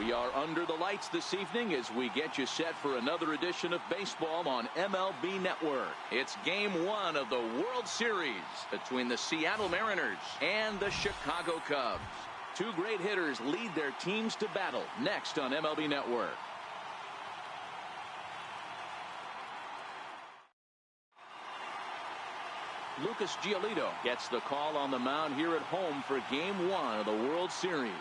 We are under the lights this evening as we get you set for another edition of baseball on MLB Network. It's Game 1 of the World Series between the Seattle Mariners and the Chicago Cubs. Two great hitters lead their teams to battle next on MLB Network. Lucas Giolito gets the call on the mound here at home for Game 1 of the World Series.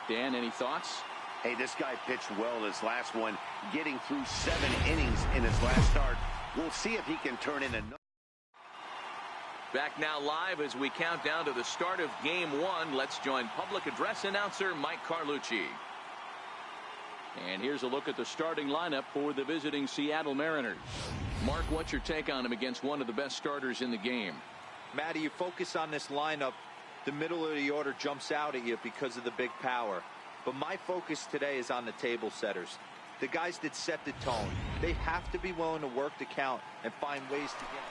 Dan, any thoughts? Hey, this guy pitched well in his last one, getting through 7 innings in his last start. We'll see if he can turn in another. Back now live as we count down to the start of Game 1. Let's join public address announcer Mike Carlucci. And here's a look at the starting lineup for the visiting Seattle Mariners. Mark, what's your take on him against one of the best starters in the game? Matty, you focus on this lineup, the middle of the order jumps out at you because of the big power. But my focus today is on the table setters. The guys that set the tone. They have to be willing to work the count and find ways to get.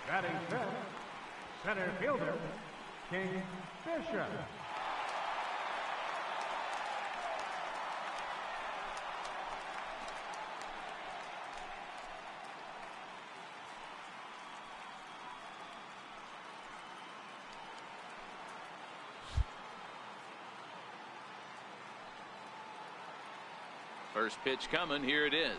Batting fifth, center fielder, King Bishop. First pitch coming. Here it is.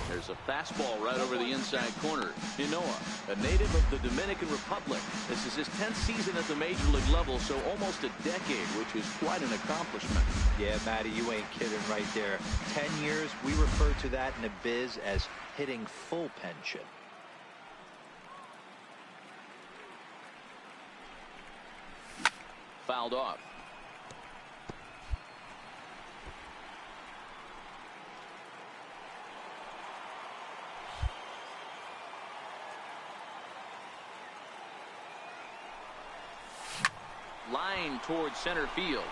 There's a fastball right over the inside corner. Hinoa, a native of the Dominican Republic. This is his 10th season at the major league level, so almost a decade, which is quite an accomplishment. Yeah, Matty, you ain't kidding right there. 10 years, we refer to that in the biz as hitting full pension. Fouled off. Line towards center field.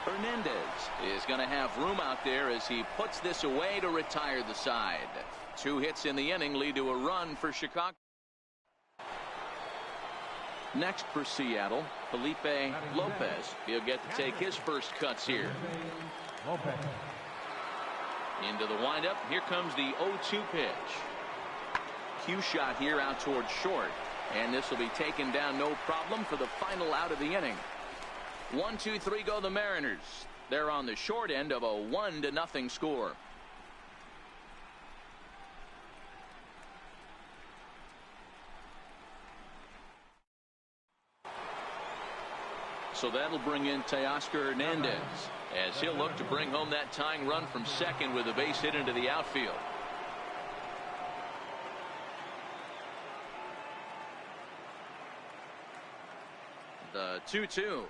Hernandez is going to have room out there as he puts this away to retire the side. 2 hits in the inning lead to a run for Chicago. Next for Seattle, Felipe Lopez. He'll get to take his first cuts here. Into the windup. Here comes the 0-2 pitch. Cue shot here out towards short. And this will be taken down no problem for the final out of the inning. 1-2-3 go the Mariners. They're on the short end of a 1-0 score. So that'll bring in Teoscar Hernandez as he'll look to bring home that tying run from second with a base hit into the outfield. The 2-2.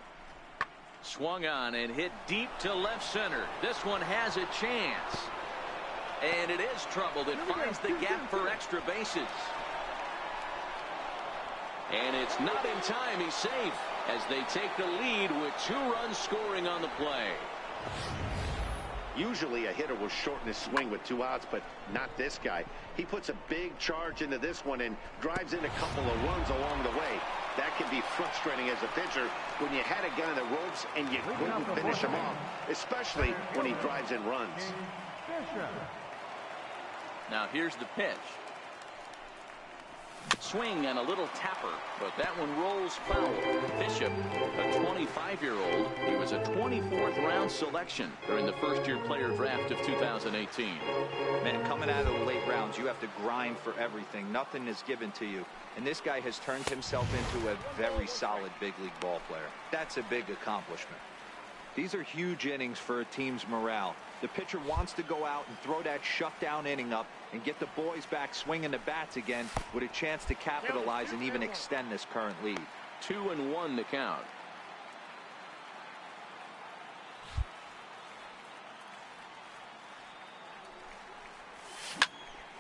Swung on and hit deep to left center. This one has a chance. And it is troubled. It finds the gap for extra bases. And it's not in time. He's safe as they take the lead with 2 runs scoring on the play. Usually a hitter will shorten his swing with 2 outs, but not this guy. He puts a big charge into this one and drives in a couple of runs along the way. That can be frustrating as a pitcher when you had a guy on the ropes and you couldn't finish him off, especially when he drives in runs. Now here's the pitch. Swing and a little tapper, but that one rolls foul. Bishop, a 25-year-old, he was a 24th round selection during the first-year player draft of 2018. Man, coming out of the late rounds, you have to grind for everything. Nothing is given to you. And this guy has turned himself into a very solid big league ball player. That's a big accomplishment. These are huge innings for a team's morale. The pitcher wants to go out and throw that shutdown inning up and get the boys back swinging the bats again with a chance to capitalize and even extend this current lead. 2-1 the count.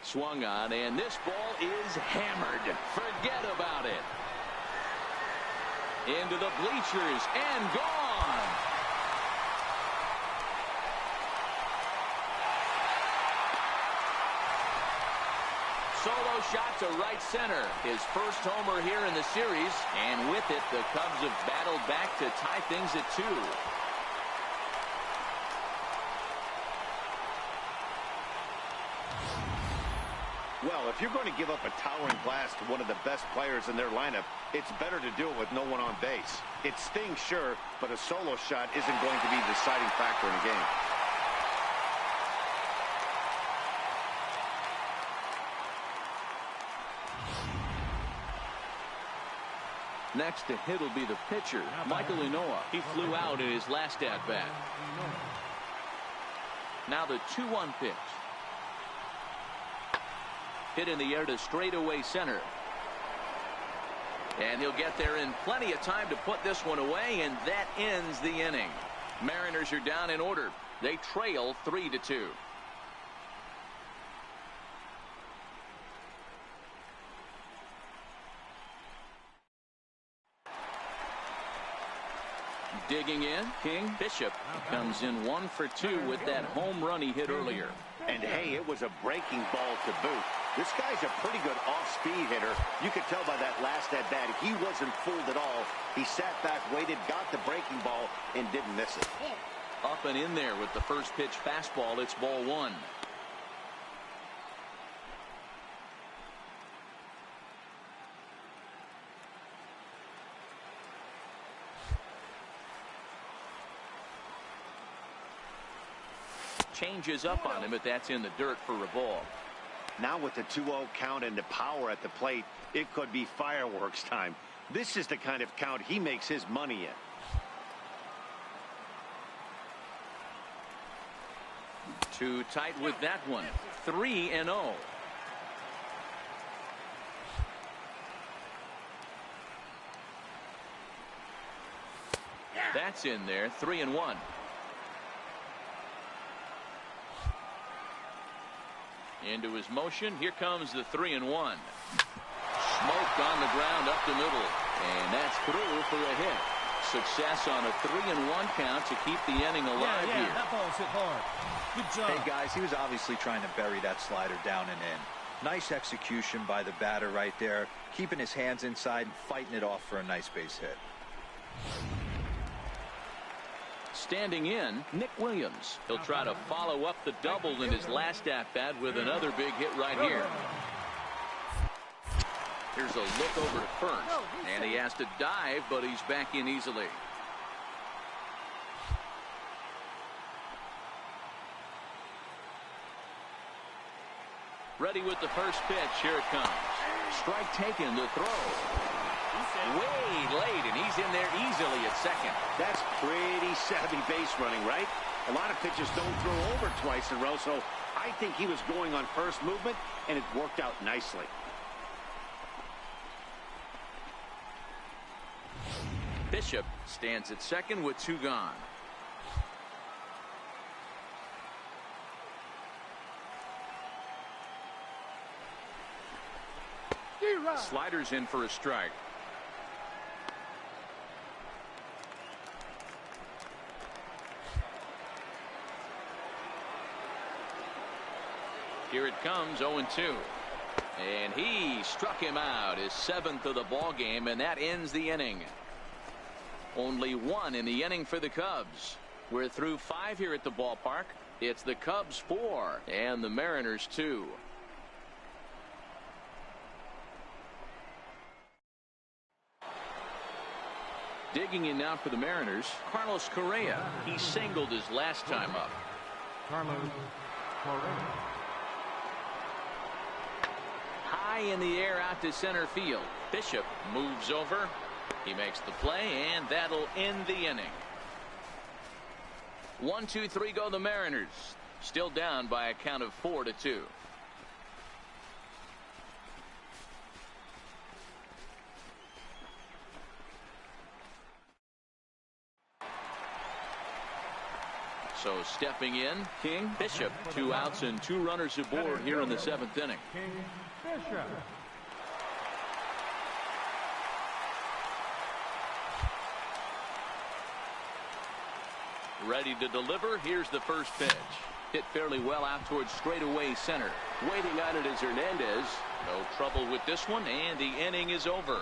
Swung on, and this ball is hammered. Forget about it. Into the bleachers and gone. Solo shot to right center. His first homer here in the series. And with it, the Cubs have battled back to tie things at 2. Well, if you're going to give up a towering blast to one of the best players in their lineup, it's better to do it with no one on base. It stings, sure, but a solo shot isn't going to be the deciding factor in a game. Next to hit will be the pitcher, Michael Inoa. He flew out in his last at-bat. Now the 2-1 pitch. Hit in the air to straightaway center. And he'll get there in plenty of time to put this one away, and that ends the inning. Mariners are down in order. They trail 3-2. Digging in, King. Bishop comes in 1 for 2 with that home run he hit earlier. And hey, it was a breaking ball to boot. This guy's a pretty good off-speed hitter. You could tell by that last at-bat he wasn't fooled at all. He sat back, waited, got the breaking ball, and didn't miss it. Up and in there with the first pitch fastball. It's ball 1. Changes up on him, but that's in the dirt for a ball. Now with the 2-0 count and the power at the plate, it could be fireworks time. This is the kind of count he makes his money in. Too tight with that one. 3-0. That's in there. 3-1. Into his motion. Here comes the 3-1. Smoked on the ground up the middle. And that's through for a hit. Success on a 3-1 count to keep the inning alive here. That ball's hit hard. Good job. Hey, guys, he was obviously trying to bury that slider down and in. Nice execution by the batter right there. Keeping his hands inside and fighting it off for a nice base hit. Standing in, Nick Williams. He'll try to follow up the double in his last at-bat with another big hit right here. Here's a look over to first, and he has to dive, but he's back in easily. Ready with the first pitch. Here it comes. Strike taken, the throw. Way late, and he's in there easily at second. That's pretty savvy base running, right? A lot of pitchers don't throw over twice in a row, so I think he was going on first movement, and it worked out nicely. Bishop stands at second with 2 gone. Sliders in for a strike. Here it comes, 0-2. And he struck him out, his 7th of the ball game, and that ends the inning. Only 1 in the inning for the Cubs. We're through 5 here at the ballpark. It's the Cubs 4 and the Mariners 2. Digging in now for the Mariners, Carlos Correa. He singled his last time up. Carlos Correa. High in the air out to center field. Bishop moves over. He makes the play, and that'll end the inning. 1, 2, 3 go the Mariners. Still down by a count of 4-2. So stepping in, King. Bishop. 2 outs and 2 runners aboard here in the 7th inning. King Bishop. Ready to deliver. Here's the first pitch. Hit fairly well out towards straightaway center. Waiting on it is Hernandez. No trouble with this one, and the inning is over.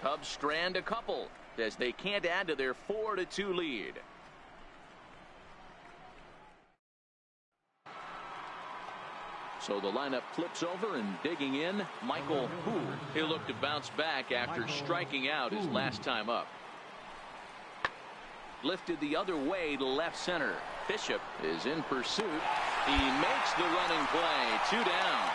Cubs strand a couple as they can't add to their 4-2 lead. So the lineup flips over, and digging in, Michael Hu. He'll look to bounce back after striking out his last time up. Lifted the other way to left center. Bishop is in pursuit. He makes the running play. 2 down.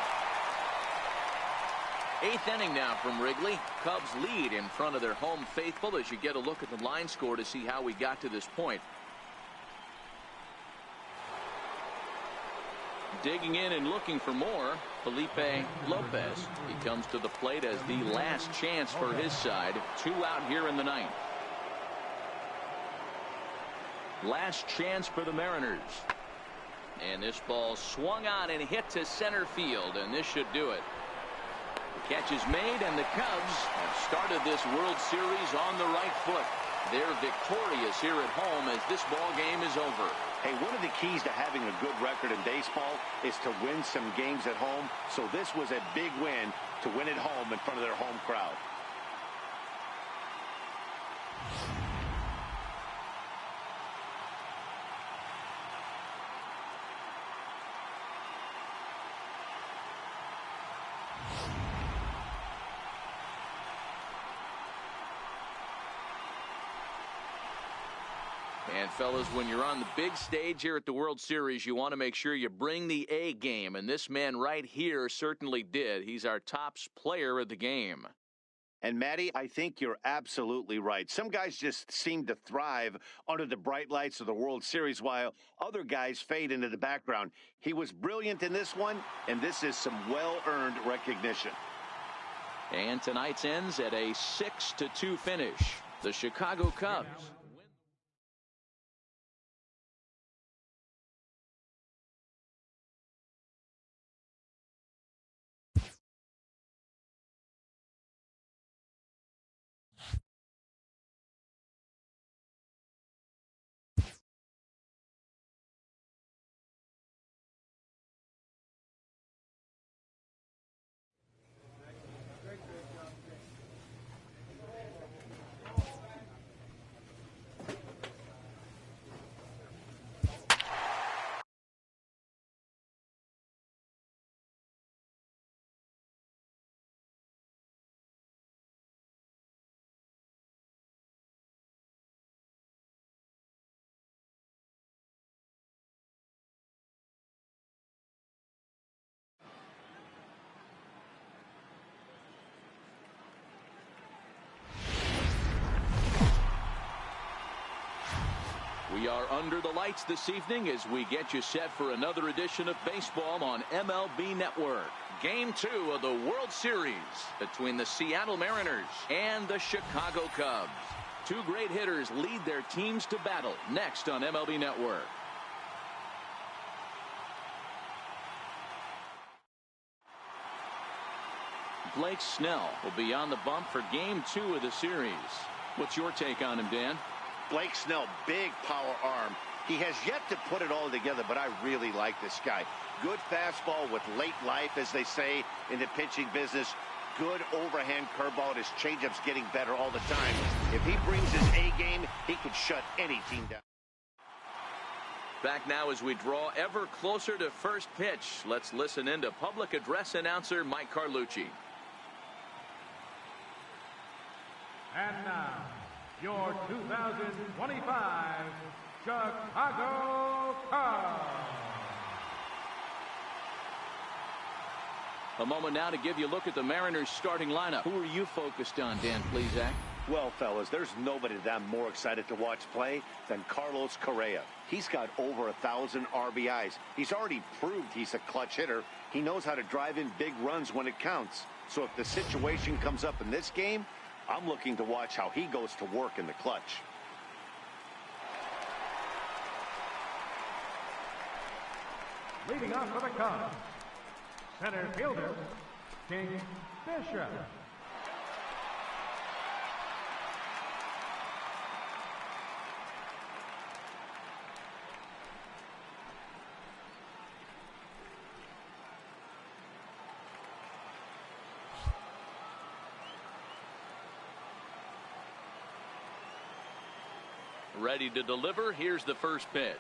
8th inning now from Wrigley. Cubs lead in front of their home faithful as you get a look at the line score to see how we got to this point. Digging in and looking for more, Felipe Lopez. He comes to the plate as the last chance for his side. 2 out here in the 9th. Last chance for the Mariners. And this ball swung on and hit to center field, and this should do it. The catch is made, and the Cubs have started this World Series on the right foot. They're victorious here at home as this ball game is over. Hey, one of the keys to having a good record in baseball is to win some games at home. So this was a big win to win at home in front of their home crowd. And fellas, when you're on the big stage here at the World Series, you want to make sure you bring the A game, and this man right here certainly did. He's our top player of the game. And Matty, I think you're absolutely right. Some guys just seem to thrive under the bright lights of the World Series while other guys fade into the background. He was brilliant in this one, and this is some well-earned recognition. And tonight's ends at a 6-2 finish. The Chicago Cubs. We are under the lights this evening as we get you set for another edition of baseball on MLB Network. Game 2 of the World Series between the Seattle Mariners and the Chicago Cubs. 2 great hitters lead their teams to battle next on MLB Network. Blake Snell will be on the bump for Game 2 of the series. What's your take on him, Dan? Blake Snell, big power arm. He has yet to put it all together, but I really like this guy. Good fastball with late life, as they say in the pitching business. Good overhand curveball. His changeup's getting better all the time. If he brings his A game, he could shut any team down. Back now as we draw ever closer to first pitch. Let's listen in to public address announcer Mike Carlucci. And now, your 2025 Chicago Cubs. A moment now to give you a look at the Mariners starting lineup. Who are you focused on, Dan Plesac? Well, fellas, there's nobody that I'm more excited to watch play than Carlos Correa. He's got over 1,000 RBIs. He's already proved he's a clutch hitter. He knows how to drive in big runs when it counts. So if the situation comes up in this game, I'm looking to watch how he goes to work in the clutch. Leading off for the Cubs, center fielder, King Bishop. Ready to deliver. Here's the first pitch.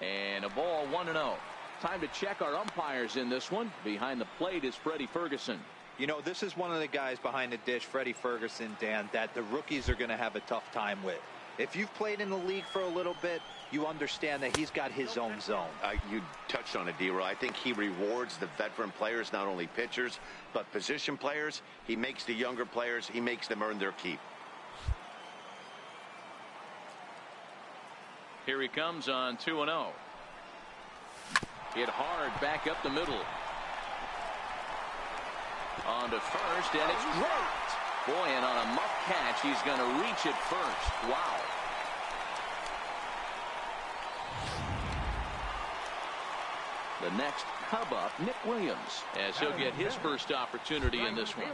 And a ball 1-0. Time to check our umpires in this one. Behind the plate is Freddie Ferguson. You know, this is one of the guys behind the dish, Freddie Ferguson, Dan, that the rookies are going to have a tough time with. If you've played in the league for a little bit, you understand that he's got his own zone. You touched on it, D-Roll. I think he rewards the veteran players, not only pitchers, but position players. He makes the younger players, he makes them earn their keep. Here he comes on 2-0. Hit hard back up the middle. On to first, and it's dropped. Boy, and on a muff catch, he's going to reach it first. Wow. The next Cub up, Nick Williams, as he'll get his first opportunity in this one.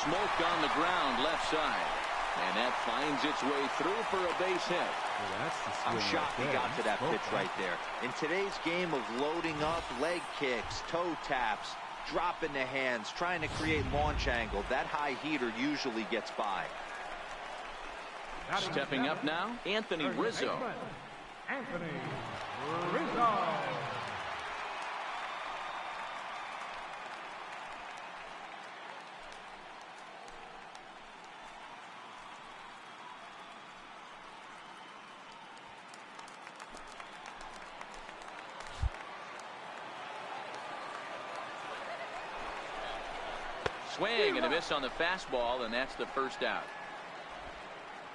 Smoke on the ground, left side. And that finds its way through for a base hit. I'm shocked he got to that pitch right there. In today's game of loading up, leg kicks, toe taps, dropping the hands, trying to create launch angle, that high heater usually gets by. Stepping up now, Anthony Rizzo. Anthony Rizzo. Swing and a miss on the fastball, and that's the first out.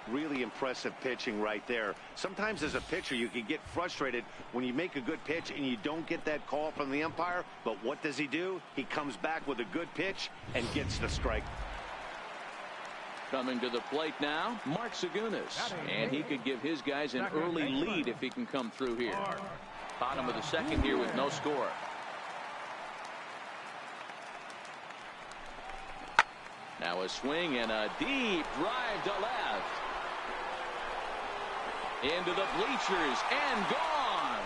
Really impressive pitching right there. Sometimes as a pitcher you can get frustrated when you make a good pitch and you don't get that call from the umpire, but what does he do? He comes back with a good pitch and gets the strike. Coming to the plate now, Mark Segunas, and he could give his guys an early lead if he can come through here. Bottom of the second here with no score. Now a swing and a deep drive to left. Into the bleachers and gone.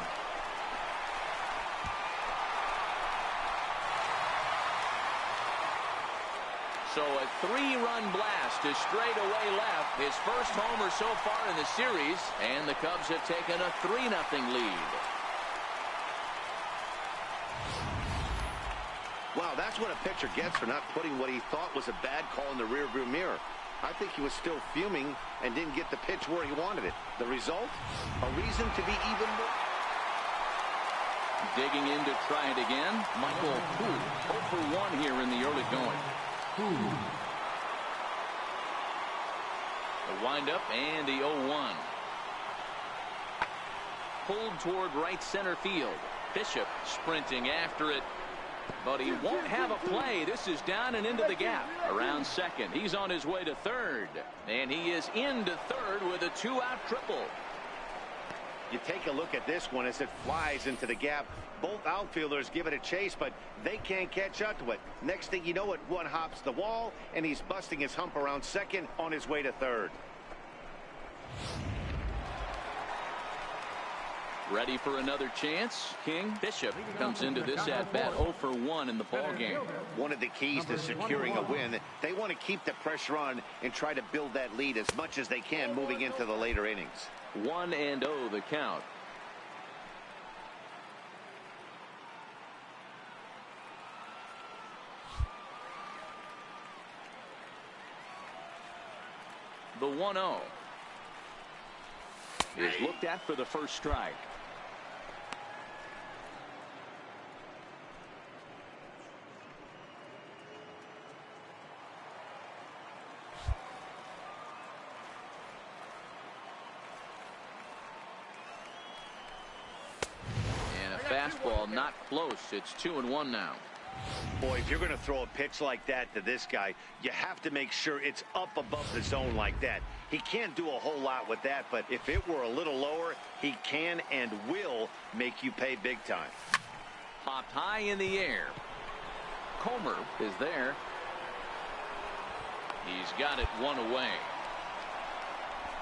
So a 3-run blast to straightaway left. His first homer so far in the series, and the Cubs have taken a 3-0 lead. Wow, that's what a pitcher gets for not putting what he thought was a bad call in the rearview mirror. I think he was still fuming and didn't get the pitch where he wanted it. The result? A reason to be even more. Digging in to try it again, Michael Poole. 0 for 1 here in the early going. A windup and the 0-1. Pulled toward right center field. Bishop sprinting after it. But he won't have a play. This is down and into the gap. Around second. He's on his way to third. And he is into third with a 2-out triple. You take a look at this one as it flies into the gap. Both outfielders give it a chase, but they can't catch up to it. Next thing you know it, one hops the wall, and he's busting his hump around second on his way to third. Ready for another chance. King Bishop comes into this at-bat 0 for 1 in the ballgame. One of the keys to securing a win, they want to keep the pressure on and try to build that lead as much as they can moving into the later innings. 1-0 the count. The 1-0 is looked at for the first strike. Fastball not close. It's 2-1 now. Boy, if you're going to throw a pitch like that to this guy, you have to make sure it's up above the zone like that. He can't do a whole lot with that, but if it were a little lower, he can and will make you pay big time. Popped high in the air. Comer is there. He's got it one away.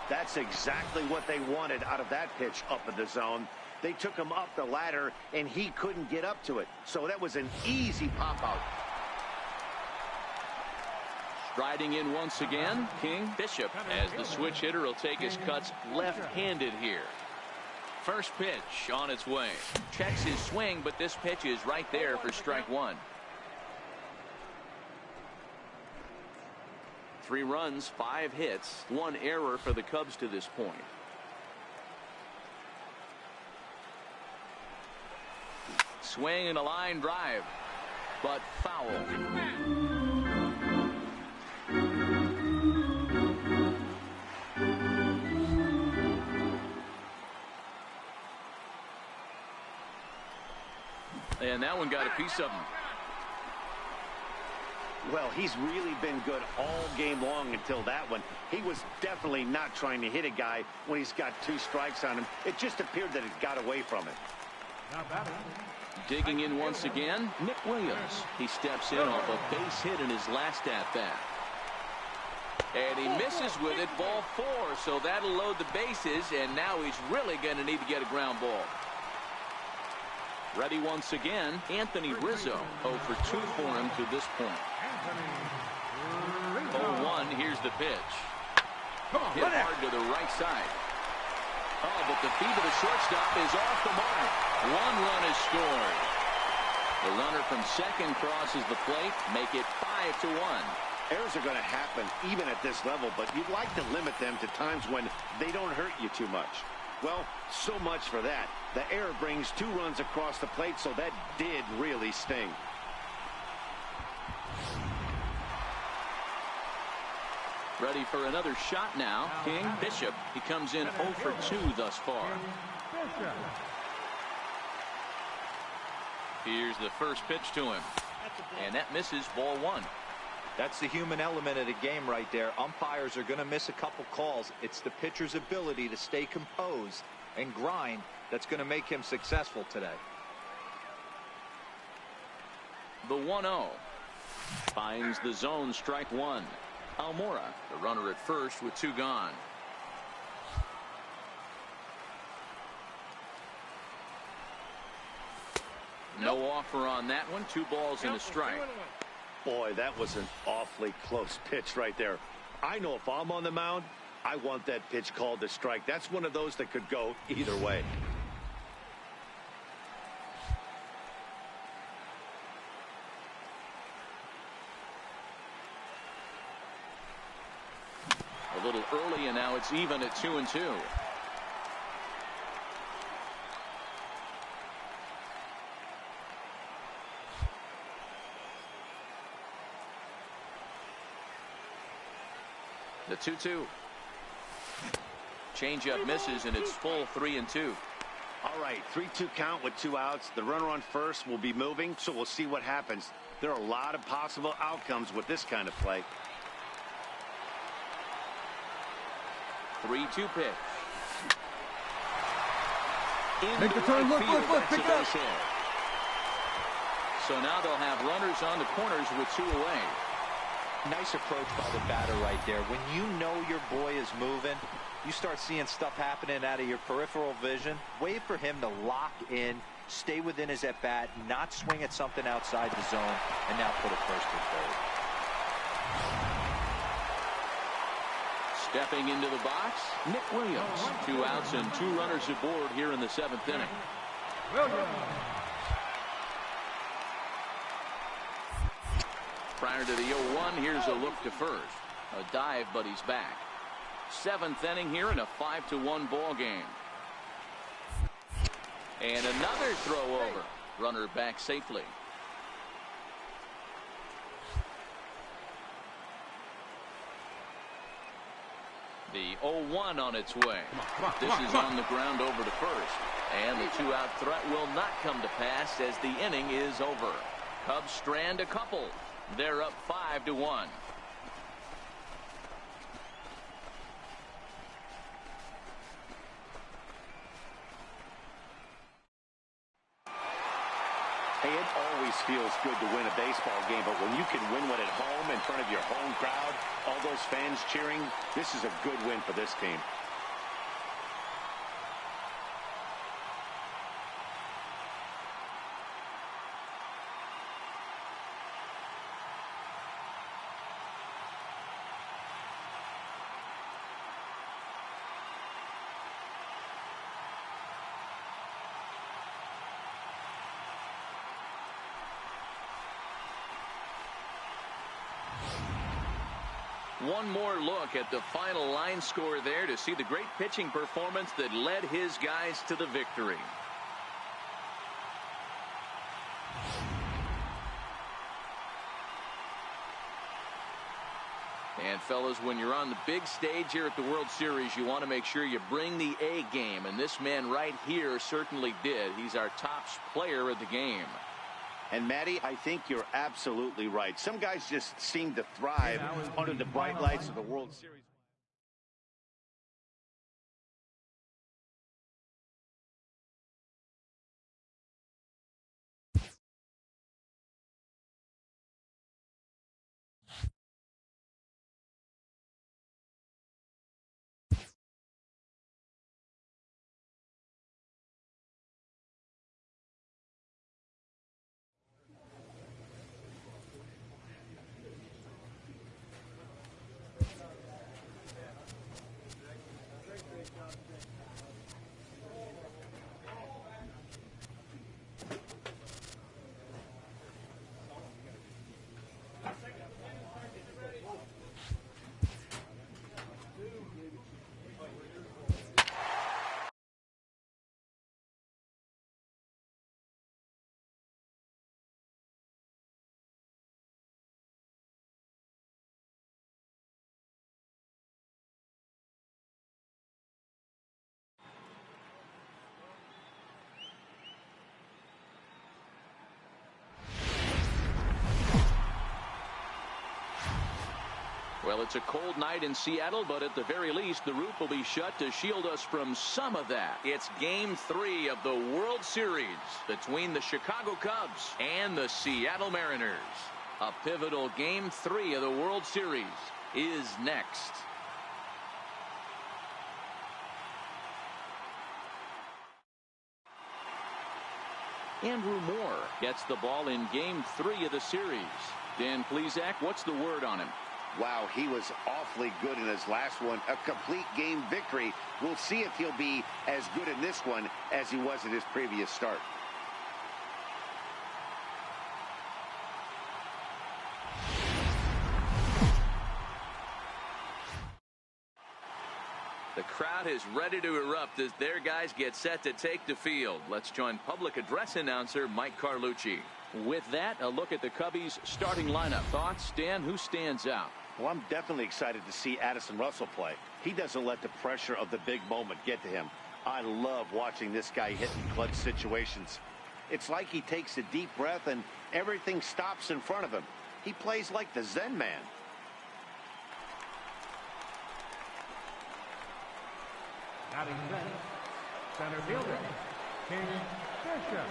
That's exactly what they wanted out of that pitch up in the zone. They took him up the ladder, and he couldn't get up to it. So that was an easy pop-out. Riding in once again, King. Bishop, as the switch hitter, will take his cuts left-handed here. First pitch on its way. Checks his swing, but this pitch is right there for strike one. 3 runs, 5 hits, 1 error for the Cubs to this point. Swing and a line drive, but foul. And that one got a piece of him. Well, he's really been good all game long until that one. He was definitely not trying to hit a guy when he's got 2 strikes on him. It just appeared that it got away from him. Digging in once again, Nick Williams. He steps in off a base hit in his last at-bat. And he misses with it, ball 4, so that'll load the bases, and now he's really going to need to get a ground ball. Ready once again, Anthony Rizzo. 0 for 2 for him to this point. 0-1, here's the pitch. Hit hard to the right side. Oh, but the feet of the shortstop is off the mark. 1 run is scored. The runner from second crosses the plate, make it 5-1. Errors are going to happen even at this level, but you'd like to limit them to times when they don't hurt you too much. Well, so much for that. The error brings 2 runs across the plate, so that did really sting. Ready for another shot now. King. Bishop. He comes in 0 for 2 thus far. Here's the first pitch to him. And that misses, ball 1. That's the human element of the game right there. Umpires are going to miss a couple calls. It's the pitcher's ability to stay composed and grind that's going to make him successful today. The 1-0. Finds the zone, strike 1. Almora, the runner at first with 2 gone. No offer on that one. 2 balls and a strike. Boy, that was an awfully close pitch right there. I know if I'm on the mound, I want that pitch called a strike. That's one of those that could go either way. A little early, and now it's even at 2-2. The 2-2. Changeup misses, and it's full 3-2. All right, 3-2 count with 2 outs. The runner on first will be moving, so we'll see what happens. There are a lot of possible outcomes with this kind of play. 3-2 pitch. Make the turn, look, pick it up. So now they'll have runners on the corners with 2 away. Nice approach by the batter right there. When you know your boy is moving, you start seeing stuff happening out of your peripheral vision. Wait for him to lock in, stay within his at-bat, not swing at something outside the zone, and now put it first or third. Stepping into the box, Nick Williams. 2 outs and 2 runners aboard here in the 7th inning. Prior to the 0-1, here's a look to first. A dive, but he's back. 7th inning here in a 5-1 ball game. And another throw over. Runner back safely. The 0-1 on its way. This is on the ground over to first. And the 2-out threat will not come to pass as the inning is over. Cubs strand a couple. They're up 5-1. Hey, it always feels good to win a baseball game, but when you can win one at home in front of your home crowd, all those fans cheering, this is a good win for this team. one more look at the final line score there to see the great pitching performance that led his guys to the victory. And fellas, when you're on the big stage here at the World Series, you want to make sure you bring the A game, and this man right here certainly did. He's our top player of the game. And Matty, I think you're absolutely right. Some guys just seem to thrive under the bright lights of the World Series. Well, it's a cold night in Seattle, but at the very least, the roof will be shut to shield us from some of that. It's Game 3 of the World Series between the Chicago Cubs and the Seattle Mariners. A pivotal Game 3 of the World Series is next. Andrew Moore gets the ball in Game 3 of the series. Dan Plesac, what's the word on him? Wow, he was awfully good in his last one. A complete game victory. We'll see if he'll be as good in this one as he was in his previous start. The crowd is ready to erupt as their guys get set to take the field. Let's join public address announcer Mike Carlucci. With that, a look at the Cubbies' starting lineup. Thoughts, Dan? Who stands out? Well, I'm definitely excited to see Addison Russell play. He doesn't let the pressure of the big moment get to him. I love watching this guy hit in clutch situations. It's like he takes a deep breath and everything stops in front of him. He plays like the Zen man. Batting center fielder, King Bishop.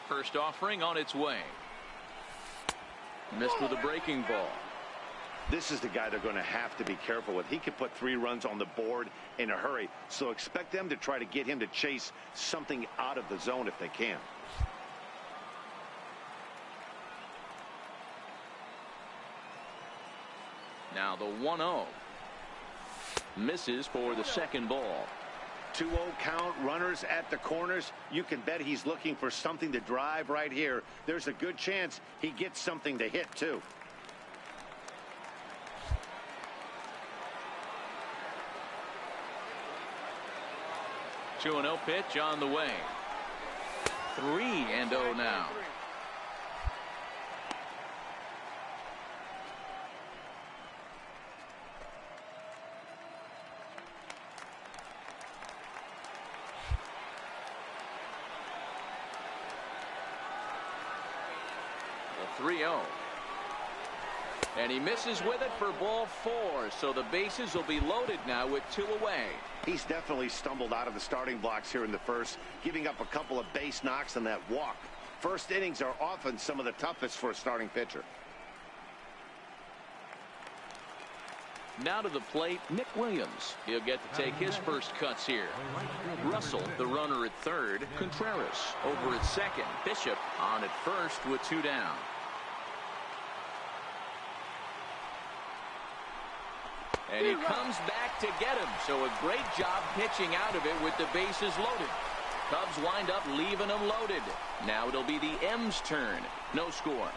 First offering on its way. Missed with a breaking ball. This is the guy they're going to have to be careful with. He could put 3 runs on the board in a hurry, so expect them to try to get him to chase something out of the zone if they can. Now the 1-0. Misses for the second ball. 2-0 count, runners at the corners. You can bet he's looking for something to drive right here. There's a good chance he gets something to hit, too. The 2-0 pitch on the way. 3-0 now. The 3-0. And he misses with it for ball 4. So the bases will be loaded now with 2 away. He's definitely stumbled out of the starting blocks here in the first, giving up a couple of base knocks and that walk. First innings are often some of the toughest for a starting pitcher. Now to the plate, Nick Williams. He'll get to take his first cuts here. Russell, the runner at third. Contreras over at second. Bishop on at first with 2 down. And he comes back to get him. So a great job pitching out of it with the bases loaded. Cubs wind up leaving them loaded. Now it'll be the M's turn. No score.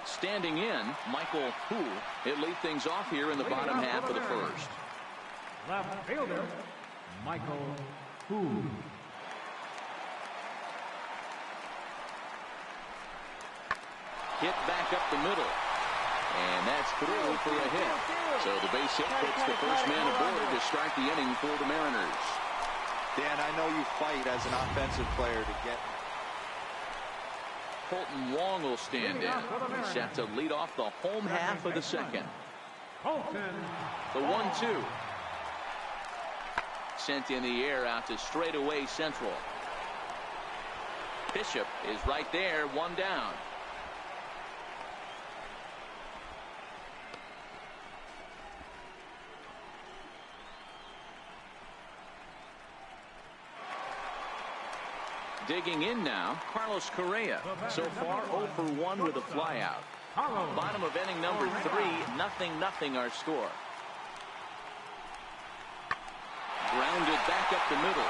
Standing in, Michael Hu. He'll lead things off here in the bottom half of the first. Left fielder, Michael Hu. Hit back up the middle. And that's through for a hit. So the base hit puts the first man aboard to start the inning for the Mariners. Dan, I know you fight as an offensive player to get. Colton Wong will stand in. He's set to lead off the home half of the second. The 1-2. Sent in the air out to straightaway central. Bishop is right there, one down. Digging in now, Carlos Correa. So far 0 for 1 with a flyout. Bottom of inning number 3, 0-0 our score. Grounded back up the middle.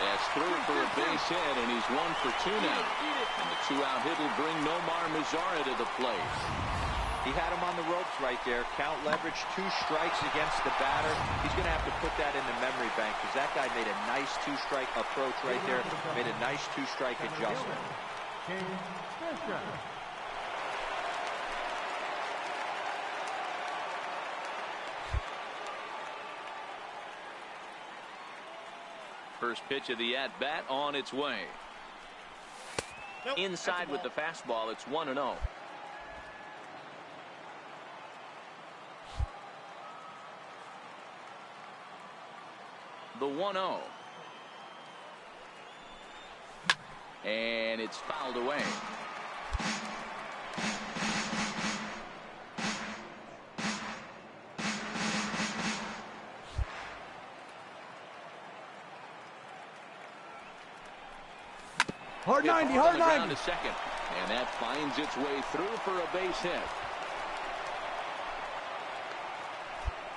That's through for a base hit, and he's 1 for 2 now. And the 2-out hit will bring Nomar Mazara to the plate. He had him on the ropes right there. Count leverage, 2 strikes against the batter. He's going to have to put that in the memory bank because that guy made a nice 2-strike approach right there. Made a nice 2-strike adjustment. First pitch of the at-bat on its way. Inside with the fastball, it's 1-0. The 1-0. And it's fouled away. Hard 90, hard 90. To second, and that finds its way through for a base hit.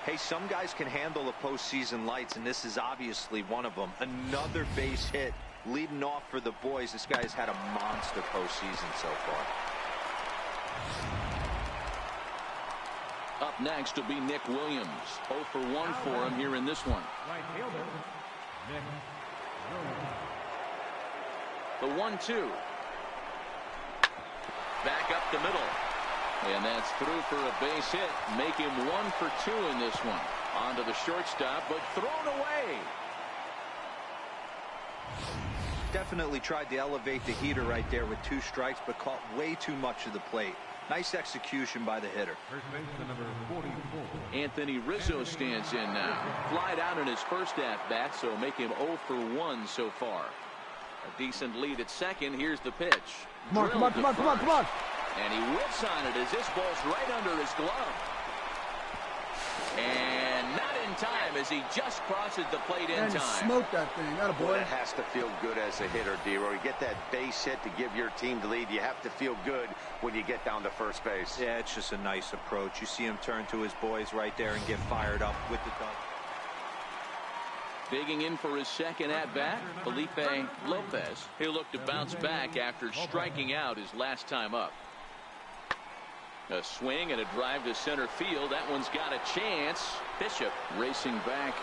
Hey, some guys can handle the postseason lights, and this is obviously one of them. Another base hit leading off for the boys. This guy's had a monster postseason so far. Up next will be Nick Williams. 0 for 1 for him here in this one. Right fielder, Nick Williams. The 1-2. Back up the middle. And that's through for a base hit. Make him 1 for 2 in this one. Onto the shortstop, but thrown away. Definitely tried to elevate the heater right there with 2 strikes, but caught way too much of the plate. Nice execution by the hitter. First baseman number 44. Anthony Rizzo stands in now. Flied out in his first at-bat, so make him 0 for 1 so far. A decent lead at second. Here's the pitch. Come on, come on, come on, come on, come on. And he whips on it as this ball's right under his glove. And not in time as he just crosses the plate in time. Smoke that thing. Atta boy. It has to feel good as a hitter, D-Roy. You get that base hit to give your team the lead. You have to feel good when you get down to first base. Yeah, it's just a nice approach. You see him turn to his boys right there and get fired up with the dunk. Digging in for his second at-bat, Felipe Lopez. He'll look to bounce back after striking out his last time up. A swing and a drive to center field. That one's got a chance. Bishop racing back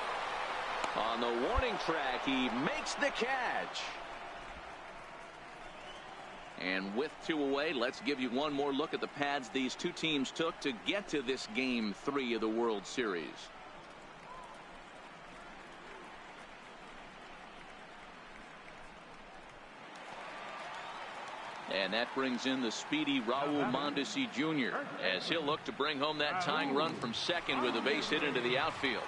on the warning track. He makes the catch. And with 2 away, let's give you one more look at the pads these two teams took to get to this Game 3 of the World Series. And that brings in the speedy Raul Mondesi Jr. as he'll look to bring home that tying run from second with a base hit into the outfield.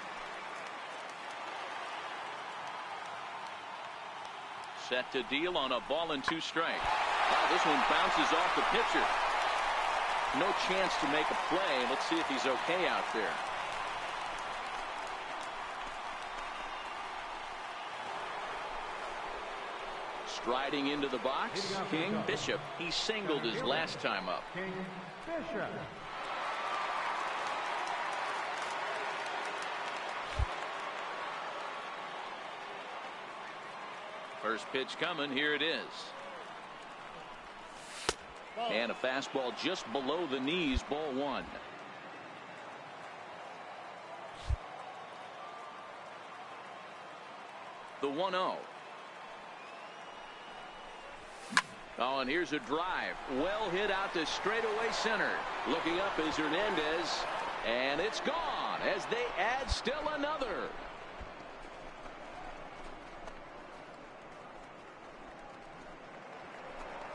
Set to deal on a ball and 2 strikes. Wow, this one bounces off the pitcher. No chance to make a play. Let's see if he's okay out there. Striding into the box, King Bishop. He singled his last time up. King Bishop. First pitch coming. Here it is. And a fastball just below the knees, ball one. The 1-0. Oh, and here's a drive. Well hit out to straightaway center. Looking up is Hernandez. And it's gone as they add still another.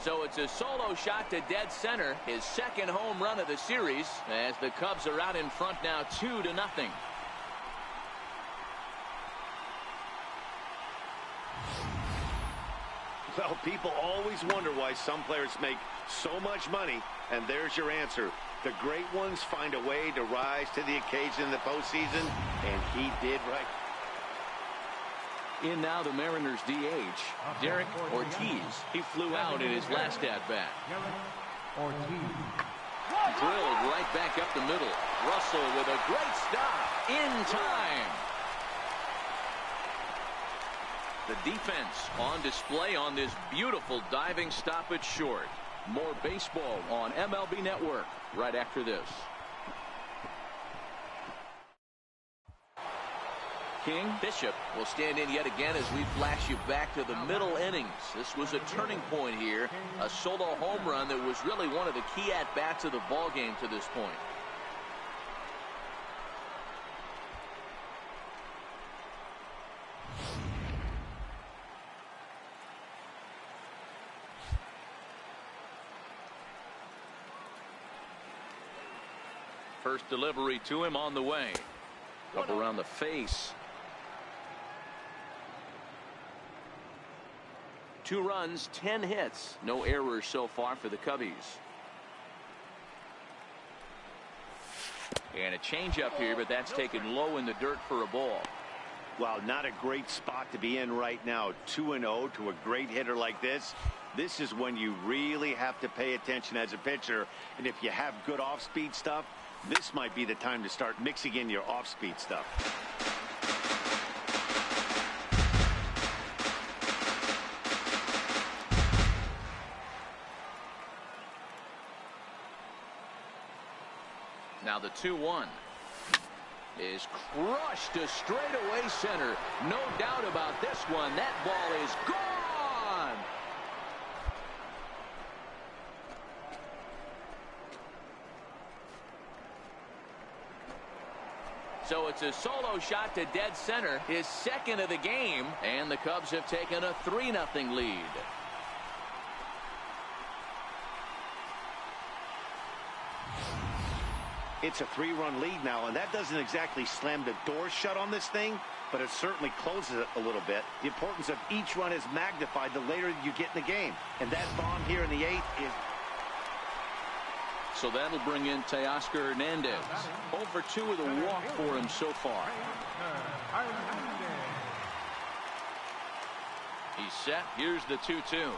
So it's a solo shot to dead center. His second home run of the series as the Cubs are out in front now 2-0. Well, people always wonder why some players make so much money, and there's your answer. The great ones find a way to rise to the occasion in the postseason, and he did right. In now the Mariners DH, Derek Ortiz. He flew out in his last at-bat. Ortiz. Drilled right back up the middle. Russell with a great stop in time. The defense on display on this beautiful diving stop at short. More baseball on MLB Network right after this. King Bishop will stand in yet again as we flash you back to the middle innings. This was a turning point here. A solo home run that was really one of the key at-bats of the ball game to this point. First delivery to him on the way. Up around the face. 2 runs, 10 hits. No errors so far for the Cubbies. And a changeup here, but that's taken low in the dirt for a ball. Well, not a great spot to be in right now. 2-0 to a great hitter like this. This is when you really have to pay attention as a pitcher. And if you have good off-speed stuff, this might be the time to start mixing in your off-speed stuff. Now the 2-1 is crushed to straightaway center. No doubt about this one. That ball is gone. So it's a solo shot to dead center, his second of the game, and the Cubs have taken a 3-0 lead. It's a 3-run lead now, and that doesn't exactly slam the door shut on this thing, but it certainly closes it a little bit. The importance of each run is magnified the later you get in the game, and that bomb here in the 8th is... So that'll bring in Teoscar Hernandez. 0 for 2 with a walk for him so far. He's set. Here's the 2-2.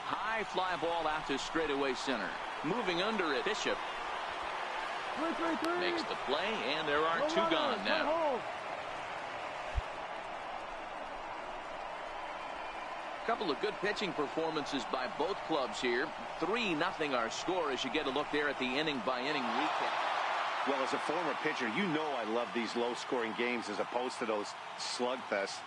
High fly ball out to straightaway center. Moving under it, Bishop makes the play, and there are 2 gone now. A couple of good pitching performances by both clubs here. 3-0 our score as you get a look there at the inning-by-inning recap. Well, as a former pitcher, you know I love these low-scoring games as opposed to those slugfests.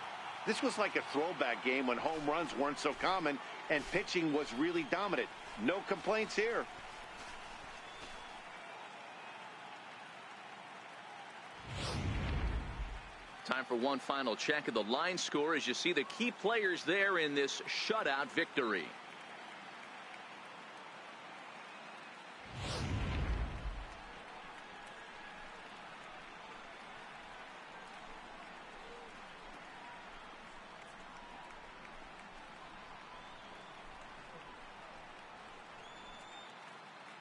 This was like a throwback game when home runs weren't so common and pitching was really dominant. No complaints here. Time for one final check of the line score as you see the key players there in this shutout victory.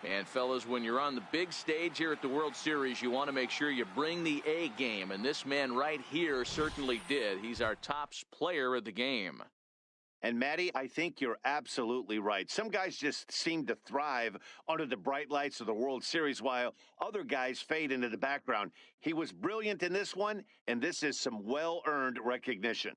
And fellas, when you're on the big stage here at the World Series, you want to make sure you bring the A game, and this man right here certainly did. He's our top player of the game. And, Matty, I think you're absolutely right. Some guys just seem to thrive under the bright lights of the World Series, while other guys fade into the background. He was brilliant in this one, and this is some well-earned recognition.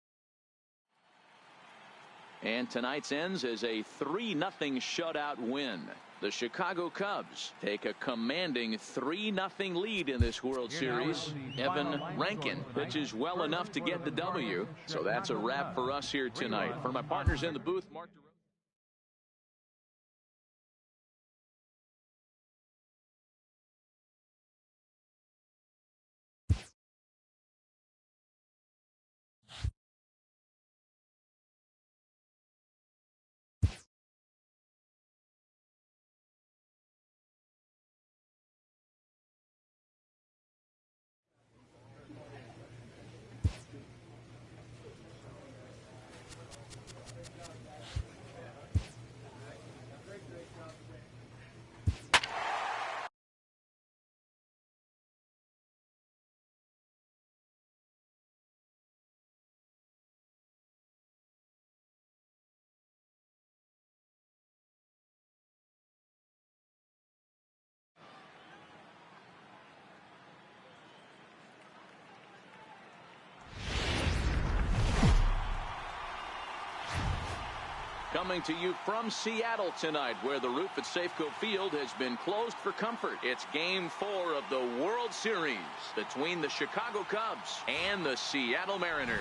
And tonight's ends as a 3-0 shutout win. The Chicago Cubs take a commanding 3-0 lead in this World Series. Evan Rankin pitches well enough to get the W. So that's a wrap for us here tonight. For my partners in the booth, Mark. Coming to you from Seattle tonight, where the roof at Safeco Field has been closed for comfort. It's Game 4 of the World Series between the Chicago Cubs and the Seattle Mariners.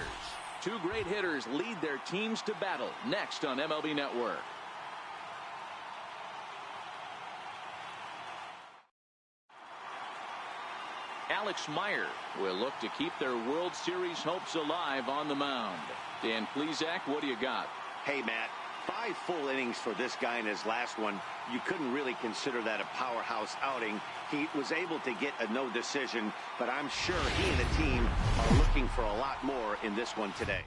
Two great hitters lead their teams to battle next on MLB Network. Alex Meyer will look to keep their World Series hopes alive on the mound. Dan Plesac, what do you got? Hey, Matt. 5 full innings for this guy in his last one. You couldn't really consider that a powerhouse outing. He was able to get a no decision, but I'm sure he and the team are looking for a lot more in this one today.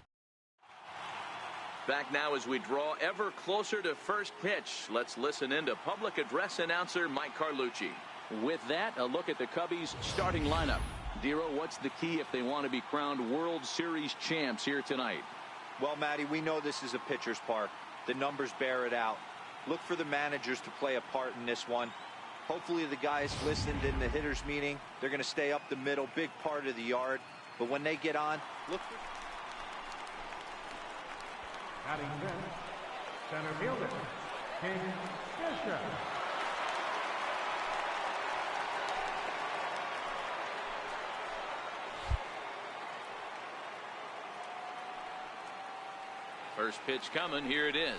Back now as we draw ever closer to first pitch. Let's listen in to public address announcer Mike Carlucci. With that, a look at the Cubbies' starting lineup. Dero, what's the key if they want to be crowned World Series champs here tonight? Well, Matty, we know this is a pitcher's park. The numbers bear it out. Look for the managers to play a part in this one. Hopefully the guys listened in the hitters meeting. They're going to stay up the middle, big part of the yard. But when they get on, look for... Batting fifth, center fielder, King Fisher. First pitch coming. Here it is.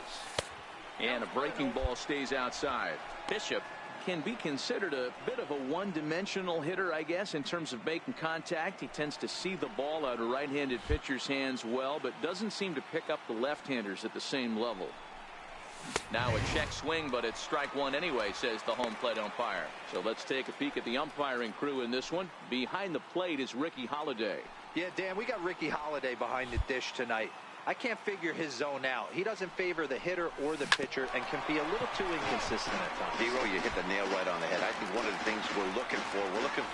And a breaking ball stays outside. Bishop can be considered a bit of a one-dimensional hitter, I guess, in terms of making contact. He tends to see the ball out of right-handed pitcher's hands well, but doesn't seem to pick up the left-handers at the same level. Now a check swing, but it's strike one anyway, says the home plate umpire. So let's take a peek at the umpiring crew in this one. Behind the plate is Ricky Holiday. Yeah, Dan, we got Ricky Holiday behind the dish tonight. I can't figure his zone out. He doesn't favor the hitter or the pitcher and can be a little too inconsistent at times. Dero, you hit the nail right on the head. I think one of the things we're looking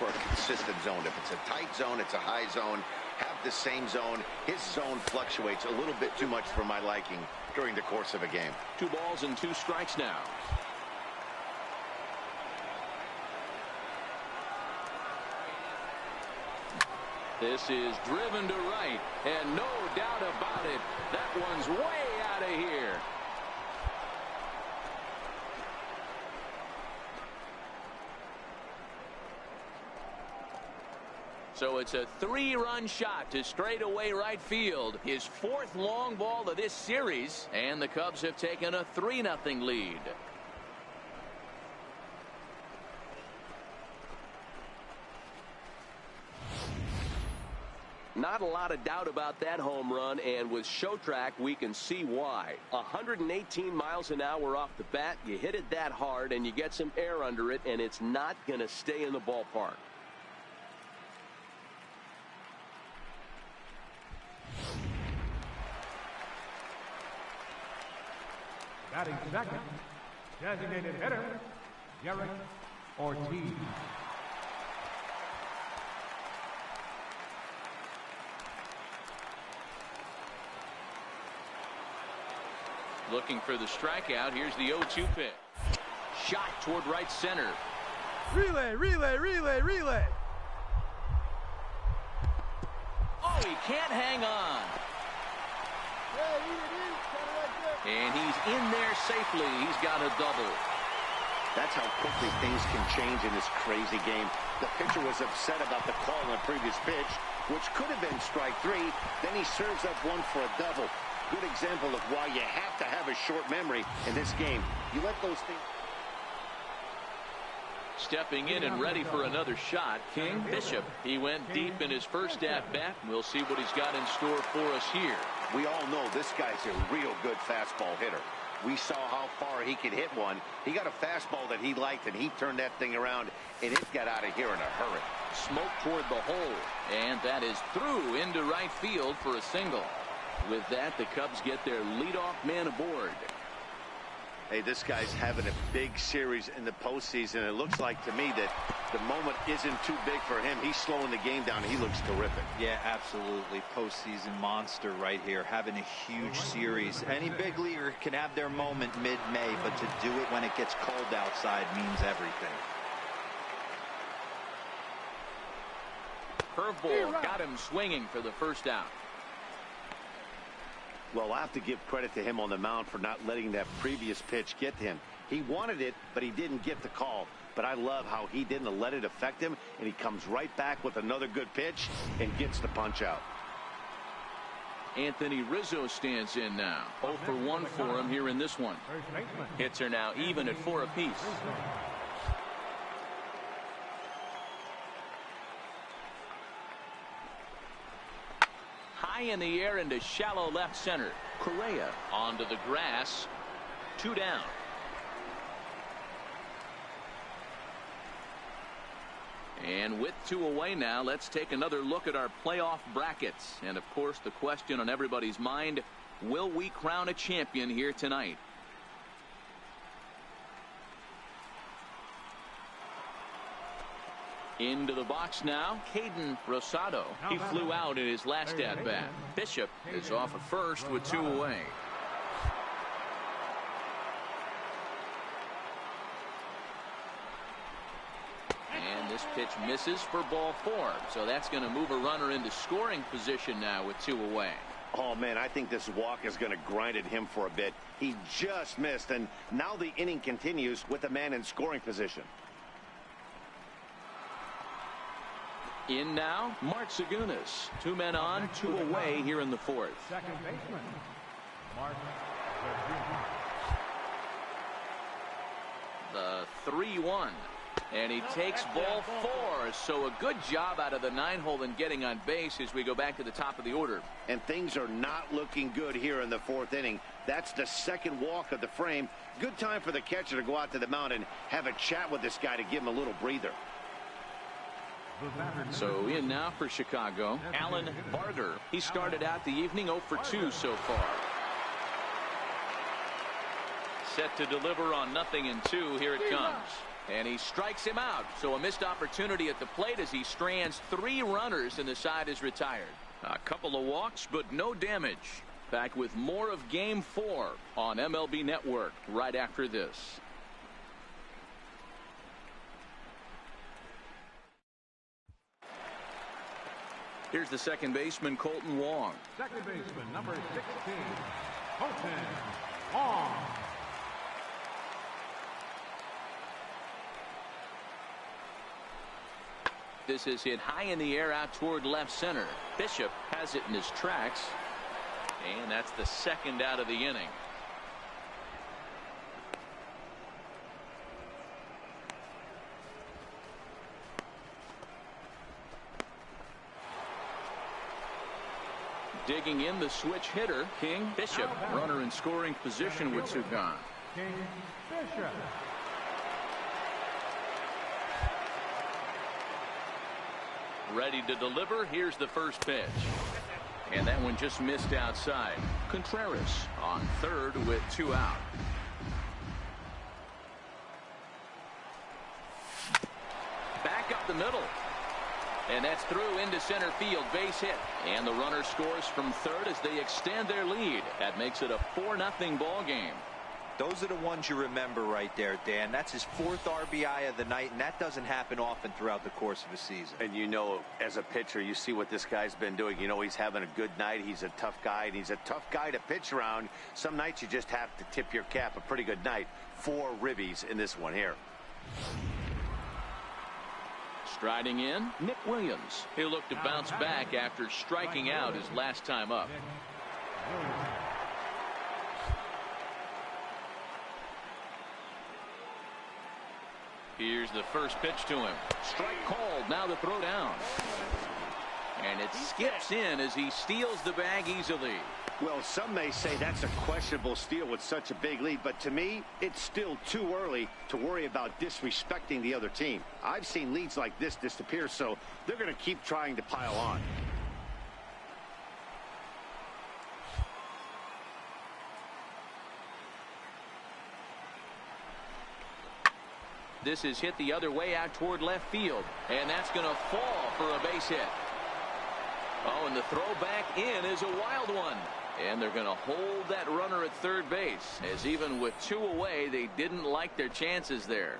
for a consistent zone. If it's a tight zone, it's a high zone. Have the same zone. His zone fluctuates a little bit too much for my liking during the course of a game. 2 balls and 2 strikes now. This is driven to right, and no doubt about it, that one's way out of here. So it's a 3-run shot to straightaway right field. His 4th long ball of this series, and the Cubs have taken a 3-0 lead. Not a lot of doubt about that home run, and with Showtrack we can see why. 118 miles an hour off the bat, you hit it that hard and you get some air under it, and it's not going to stay in the ballpark. Batting second, designated hitter, Garrett Ortiz. Looking for the strikeout. Here's the 0-2 pitch. Shot toward right center. Relay, relay, relay, relay. Oh, he can't hang on. And he's in there safely. He's got a double. That's how quickly things can change in this crazy game. The pitcher was upset about the call on the previous pitch, which could have been strike 3. Then he serves up one for a double. Good example of why you have to have a short memory in this game. You let those things... Stepping in and ready for another shot, King Bishop. He went deep in his first at-bat. We'll see what he's got in store for us here. We all know this guy's a real good fastball hitter. We saw how far he could hit one. He got a fastball that he liked, and he turned that thing around, and it got out of here in a hurry. Smoke toward the hole, and that is through into right field for a single. With that, the Cubs get their leadoff man aboard. Hey, this guy's having a big series in the postseason. It looks like to me that the moment isn't too big for him. He's slowing the game down. He looks terrific. Yeah, absolutely. Postseason monster right here, having a huge series. Any big leaguer can have their moment mid-May, but to do it when it gets cold outside means everything. Curveball got him swinging for the first out. Well, I have to give credit to him on the mound for not letting that previous pitch get to him. He wanted it, but he didn't get the call. But I love how he didn't let it affect him, and he comes right back with another good pitch and gets the punch out. Anthony Rizzo stands in now. 0 for 1 for him here in this one. Hits are now even at 4 apiece. High in the air into shallow left center. Correa onto the grass. 2 down. And with 2 away now, let's take another look at our playoff brackets. And of course, the question on everybody's mind, will we crown a champion here tonight? Into the box now, Caden Rosado. He flew out in his last at-bat. Bishop is off at first with 2 away. And this pitch misses for ball 4. So that's going to move a runner into scoring position now with 2 away. Oh, man, I think this walk is going to grind at him for a bit. He just missed, and now the inning continues with the man in scoring position. In now, Mark Zagunis. 2 men on, 2 away here in the 4th. Second baseman, Mark Zagunis. The 3-1. And he takes ball 4. So a good job out of the 9-hole in getting on base as we go back to the top of the order. And things are not looking good here in the 4th inning. That's the second walk of the frame. Good time for the catcher to go out to the mound and have a chat with this guy to give him a little breather. So in now for Chicago, Alan Barger. He started out the evening 0 for 2 so far. Set to deliver on 0-2. Here it comes. And he strikes him out. So a missed opportunity at the plate as he strands 3 runners and the side is retired. A couple of walks, but no damage. Back with more of Game 4 on MLB Network right after this. Here's the second baseman, Colton Wong. Second baseman, number 16, Colton Wong. This is hit high in the air out toward left center. Bishop has it in his tracks. And that's the second out of the inning. Digging in the switch hitter, King Bishop. Runner in scoring position with 2 gone. King Bishop. Ready to deliver. Here's the first pitch. And that one just missed outside. Contreras on third with 2 out. Back up the middle. And that's through into center field, base hit. And the runner scores from third as they extend their lead. That makes it a 4-0 ball game. Those are the ones you remember right there, Dan. That's his 4th RBI of the night, and that doesn't happen often throughout the course of a season. And you know, as a pitcher, you see what this guy's been doing. You know, he's having a good night. He's a tough guy, and he's a tough guy to pitch around. Some nights you just have to tip your cap. A pretty good night. 4 ribbies in this one here. Striding in, Nick Williams. He'll look to bounce back after striking out his last time up. Here's the first pitch to him. Strike called. Now the throw down. And it skips in as he steals the bag easily. Well, some may say that's a questionable steal with such a big lead, but to me, it's still too early to worry about disrespecting the other team. I've seen leads like this disappear, so they're going to keep trying to pile on. This is hit the other way out toward left field, and that's going to fall for a base hit. Oh, and the throw back in is a wild one. And they're going to hold that runner at third base, as even with 2 away, they didn't like their chances there.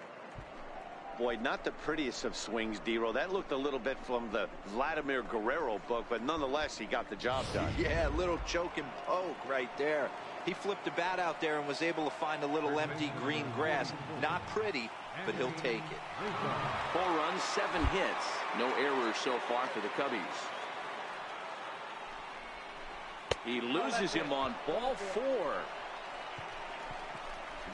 Boy, not the prettiest of swings, D-Roll. That looked a little bit from the Vladimir Guerrero book, but nonetheless, he got the job done. Yeah, a little choke and poke right there. He flipped the bat out there and was able to find a little empty green grass. Not pretty, but he'll take it. 4 runs, 7 hits. No errors so far for the Cubbies. He loses him on ball 4.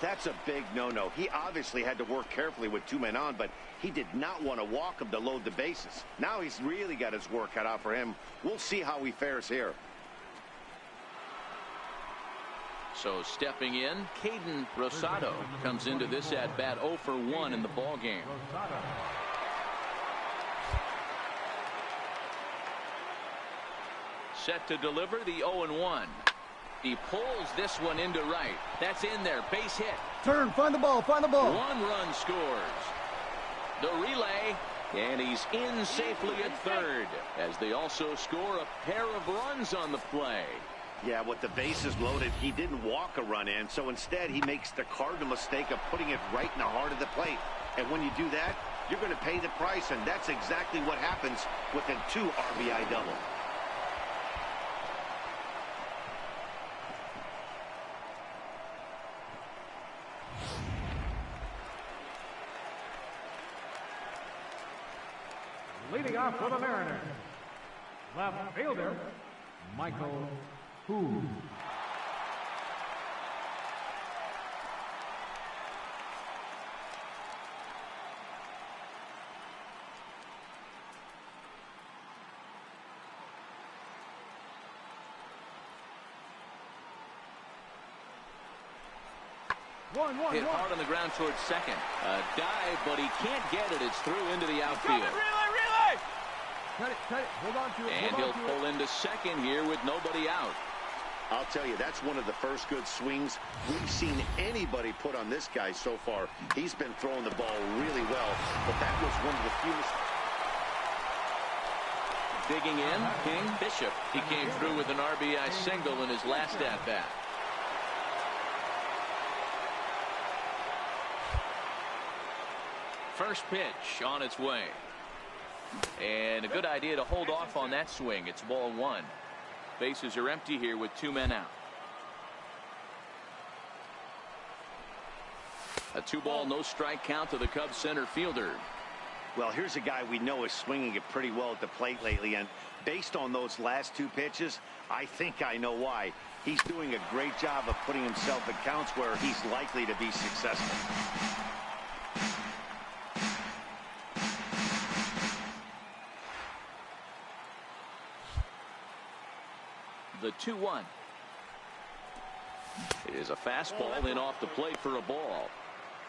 That's a big no-no. He obviously had to work carefully with 2 men on, but he did not want to walk him to load the bases. Now he's really got his work cut out for him. We'll see how he fares here. So stepping in, Caden Rosado comes into this at-bat 0 for 1 in the ball game. Set to deliver the 0-1. He pulls this one into right. That's in there. Base hit. Turn, find the ball, find the ball. 1 run scores. The relay, and he's in safely at third, as they also score a pair of runs on the play. Yeah, with the bases loaded, he didn't walk a run in, so instead he makes the cardinal mistake of putting it right in the heart of the plate. And when you do that, you're going to pay the price, and that's exactly what happens with a 2 RBI double. Leading off for the Mariners, left fielder, Michael Hu. Hit hard on the ground towards second. A dive, but he can't get it. It's through into the outfield. Relay! Cut it, hold on to it. And he'll pull into second here with nobody out. I'll tell you, that's one of the first good swings we've seen anybody put on this guy so far. He's been throwing the ball really well, but that was one of the few Digging in, King Bishop. He came through with an RBI single in his last at-bat. First pitch on its way. And a good idea to hold off on that swing. It's ball 1. Bases are empty here with 2 men out. A 2-ball, no strike count to the Cubs center fielder. Well, here's a guy we know is swinging it pretty well at the plate lately, and based on those last 2 pitches, I think I know why. He's doing a great job of putting himself in counts where he's likely to be successful. The 2-1. It is a fastball in off the plate for a ball.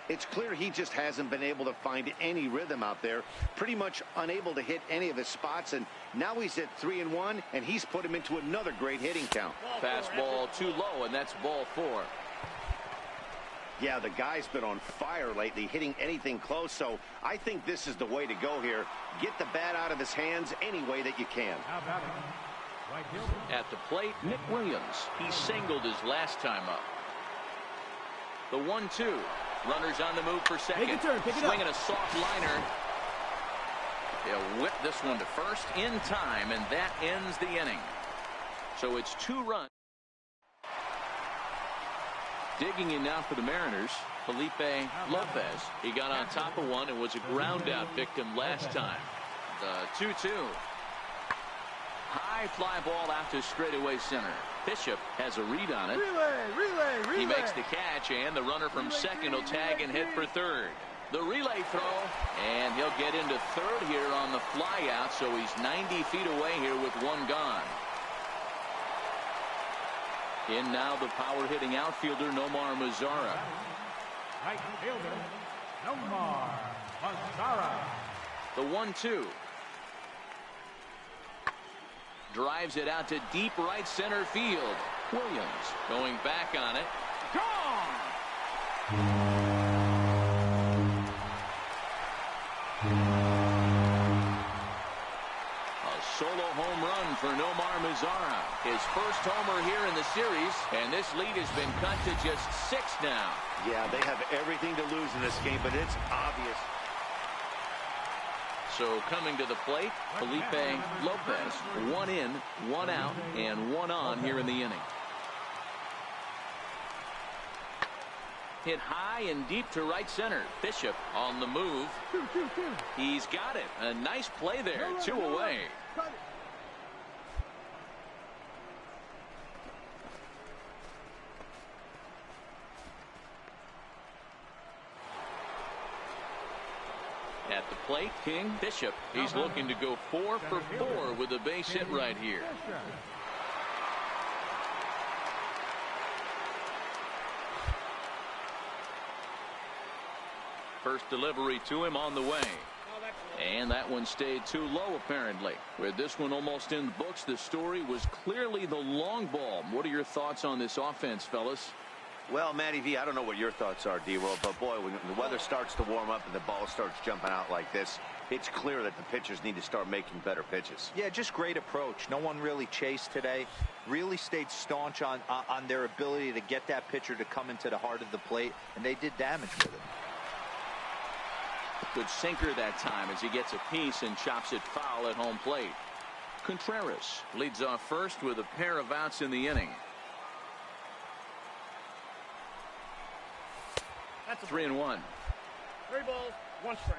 It's clear he just hasn't been able to find any rhythm out there. Pretty much unable to hit any of his spots, and now he's at 3-1, and he's put him into another great hitting count. Fastball too low, and that's ball 4. Yeah, the guy's been on fire lately, hitting anything close, so I think this is the way to go here. Get the bat out of his hands any way that you can. At the plate, Nick Williams. He singled his last time up. The 1-2. Runners on the move for second. Take a turn, pick it up. Swinging a soft liner. He'll whip this one to first in time, and that ends the inning. So it's 2 runs. Digging in now for the Mariners, Felipe Lopez. He got on top of one and was a ground out victim last time. The 2-2. High fly ball out to straightaway center. Bishop has a read on it. Relay. He makes the catch, and the runner from second will tag and hit for third. The relay throw, and he'll get into third here on the fly out, so he's 90 feet away here with one gone. In now the power-hitting outfielder, Nomar Mazara. Right fielder, Nomar Mazara. The 1-2. Drives it out to deep right center field. Williams going back on it. Gone! Solo home run for Nomar Mazara. His first homer here in the series, and this lead has been cut to just 6 now. Yeah, they have everything to lose in this game, but it's obvious. So coming to the plate, Felipe Lopez. 1 in, 1 out, and 1 on here in the inning. Hit high and deep to right center. Bishop on the move. He's got it. A nice play there. 2 away. At the plate, King Bishop. He's looking to go 4 for 4 with a base hit right here. First delivery to him on the way. And that one stayed too low, apparently. With this one almost in the books, the story was clearly the long ball. What are your thoughts on this offense, fellas? Well, Matty V, I don't know what your thoughts are, D-Roll, but boy, when the weather starts to warm up and the ball starts jumping out like this, it's clear that the pitchers need to start making better pitches. Yeah, just great approach. No one really chased today. Really stayed staunch on their ability to get that pitcher to come into the heart of the plate, and they did damage with it. Good sinker that time as he gets a piece and chops it foul at home plate. Contreras leads off first with a pair of outs in the inning. That's 3-1. 3 balls, 1 strike.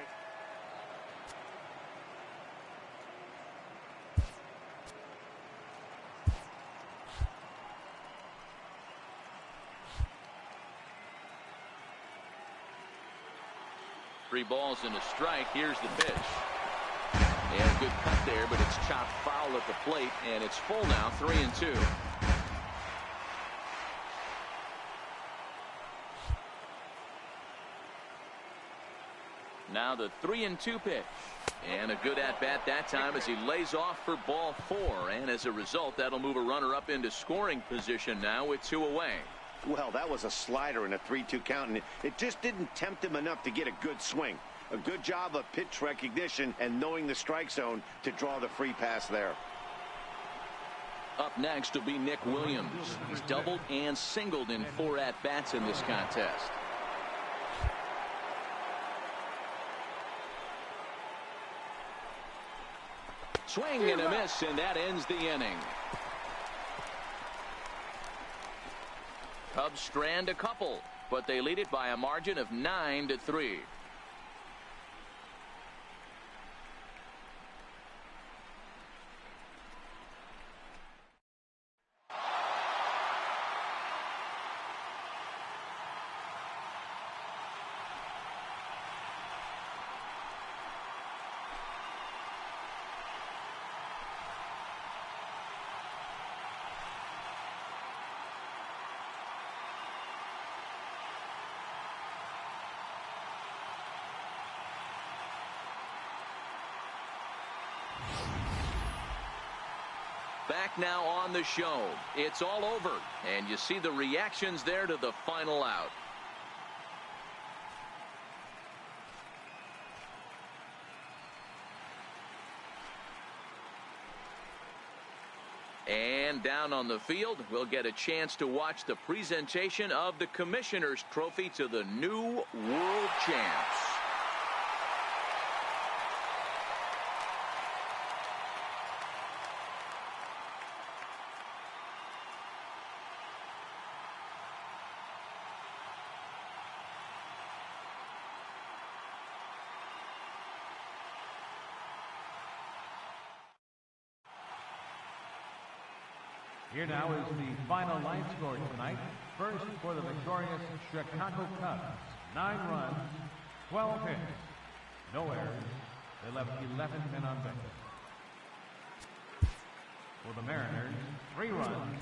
Three balls and a strike. Here's the pitch. And a good cut there, but it's chopped foul at the plate, and it's full now, 3-2. Now the 3-2 pitch. And a good at-bat that time as he lays off for ball 4. And as a result, that'll move a runner up into scoring position now with 2 away. Well, that was a slider in a 3-2 count, and it just didn't tempt him enough to get a good swing. A good job of pitch recognition and knowing the strike zone to draw the free pass there. Up next will be Nick Williams. He's doubled and singled in 4 at-bats in this contest. Swing and a miss, and that ends the inning. Cubs strand a couple, but they lead it by a margin of 9-3. Back now on the show. It's all over, and you see the reactions there to the final out. And down on the field, we'll get a chance to watch the presentation of the Commissioner's Trophy to the new world champs. Here now is the final line score tonight. First for the victorious Chicago Cubs, 9 runs, 12 hits, no errors. They left 11 men on base. For the Mariners, 3 runs,